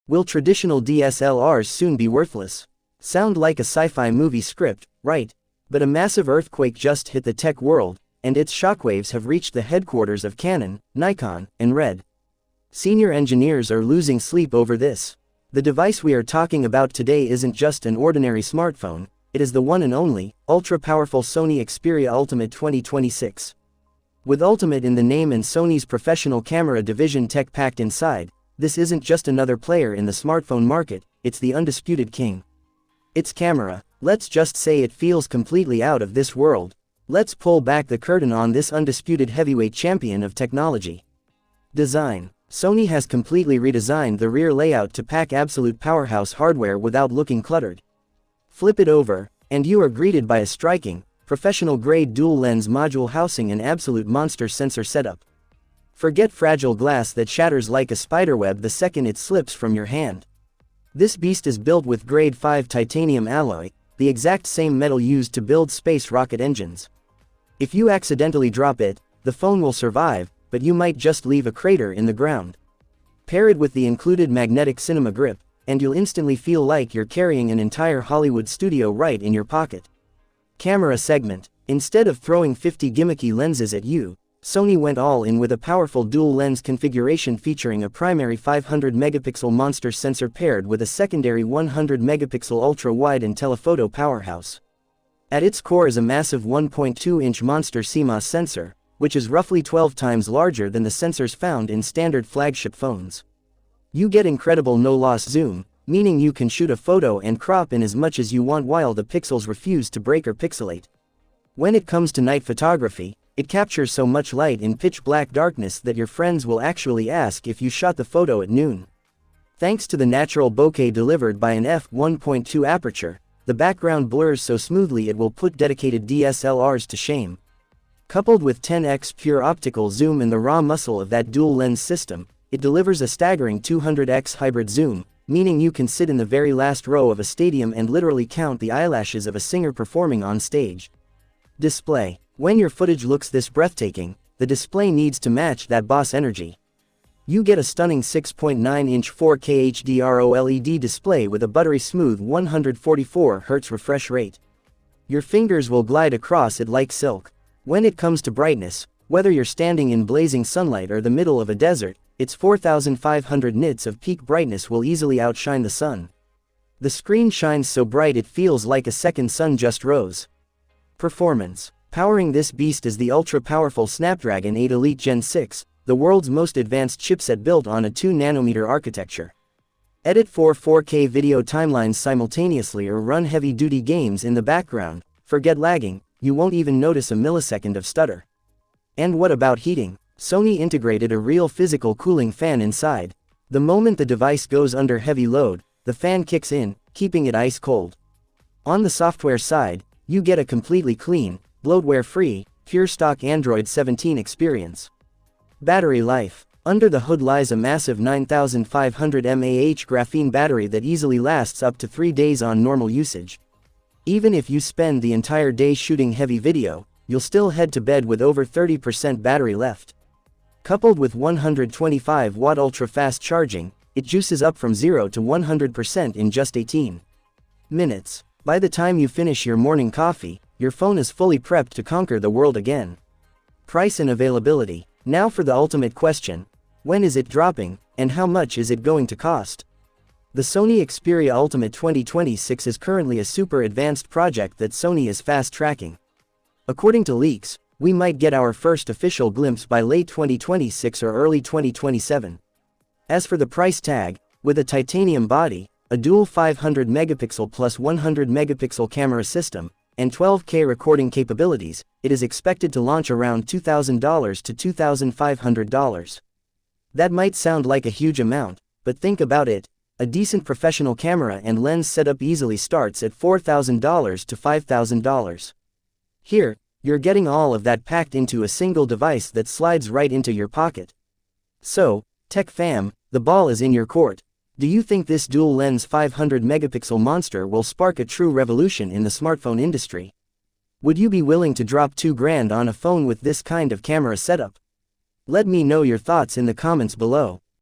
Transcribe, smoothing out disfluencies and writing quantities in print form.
Will traditional DSLRs soon be worthless? Sound like a sci-fi movie script, right? But a massive earthquake just hit the tech world, and its shockwaves have reached the headquarters of Canon, Nikon, and Red. Senior engineers are losing sleep over this. The device we are talking about today isn't just an ordinary smartphone, it is the one and only, ultra-powerful Sony Xperia Ultimate 2026. With Ultimate in the name and Sony's professional camera division tech packed inside, this isn't just another player in the smartphone market, it's the undisputed king. Its camera, let's just say it feels completely out of this world. Let's pull back the curtain on this undisputed heavyweight champion of technology. Design. Sony has completely redesigned the rear layout to pack absolute powerhouse hardware without looking cluttered. Flip it over, and you are greeted by a striking, professional-grade dual-lens module housing an absolute monster sensor setup. Forget fragile glass that shatters like a spiderweb the second it slips from your hand. This beast is built with grade 5 titanium alloy, the exact same metal used to build space rocket engines. If you accidentally drop it, the phone will survive, but you might just leave a crater in the ground. Pair it with the included magnetic cinema grip, and you'll instantly feel like you're carrying an entire Hollywood studio right in your pocket. Camera segment. Instead of throwing 50 gimmicky lenses at you, Sony went all in with a powerful dual-lens configuration featuring a primary 500-megapixel monster sensor paired with a secondary 100-megapixel ultra-wide and telephoto powerhouse. At its core is a massive 1.2-inch monster CMOS sensor, which is roughly 12 times larger than the sensors found in standard flagship phones. You get incredible no-loss zoom, meaning you can shoot a photo and crop in as much as you want while the pixels refuse to break or pixelate. When it comes to night photography, it captures so much light in pitch-black darkness that your friends will actually ask if you shot the photo at noon. Thanks to the natural bokeh delivered by an f1.2 aperture, the background blurs so smoothly it will put dedicated DSLRs to shame. Coupled with 10x pure optical zoom and the raw muscle of that dual-lens system, it delivers a staggering 200x hybrid zoom, meaning you can sit in the very last row of a stadium and literally count the eyelashes of a singer performing on stage. Display. When your footage looks this breathtaking, the display needs to match that boss energy. You get a stunning 6.9-inch 4K HDR OLED display with a buttery smooth 144Hz refresh rate. Your fingers will glide across it like silk. When it comes to brightness, whether you're standing in blazing sunlight or the middle of a desert, its 4,500 nits of peak brightness will easily outshine the sun. The screen shines so bright it feels like a second sun just rose. Performance. Powering this beast is the ultra-powerful Snapdragon 8 Elite Gen 6, the world's most advanced chipset built on a 2nm architecture. Edit 4K video timelines simultaneously or run heavy-duty games in the background. Forget lagging, you won't even notice a millisecond of stutter. And what about heating? Sony integrated a real physical cooling fan inside. The moment the device goes under heavy load, the fan kicks in, keeping it ice cold. On the software side, you get a completely clean, bloatware-free, pure stock Android 17 experience. Battery life. Under the hood lies a massive 9500 mAh graphene battery that easily lasts up to 3 days on normal usage. Even if you spend the entire day shooting heavy video, you'll still head to bed with over 30% battery left. Coupled with 125-watt ultra-fast charging, it juices up from 0 to 100% in just 18 minutes. By the time you finish your morning coffee, your phone is fully prepped to conquer the world again. Price and availability. Now for the ultimate question. When is it dropping, and how much is it going to cost? The Sony Xperia Ultimate 2026 is currently a super advanced project that Sony is fast-tracking. According to leaks, we might get our first official glimpse by late 2026 or early 2027. As for the price tag, with a titanium body, a dual 500-megapixel plus 100-megapixel camera system, and 12K recording capabilities, it is expected to launch around $2,000 to $2,500. That might sound like a huge amount, but think about it, a decent professional camera and lens setup easily starts at $4,000 to $5,000. Here, you're getting all of that packed into a single device that slides right into your pocket. So, tech fam, the ball is in your court. Do you think this dual-lens 500-megapixel monster will spark a true revolution in the smartphone industry? Would you be willing to drop $2,000 on a phone with this kind of camera setup? Let me know your thoughts in the comments below.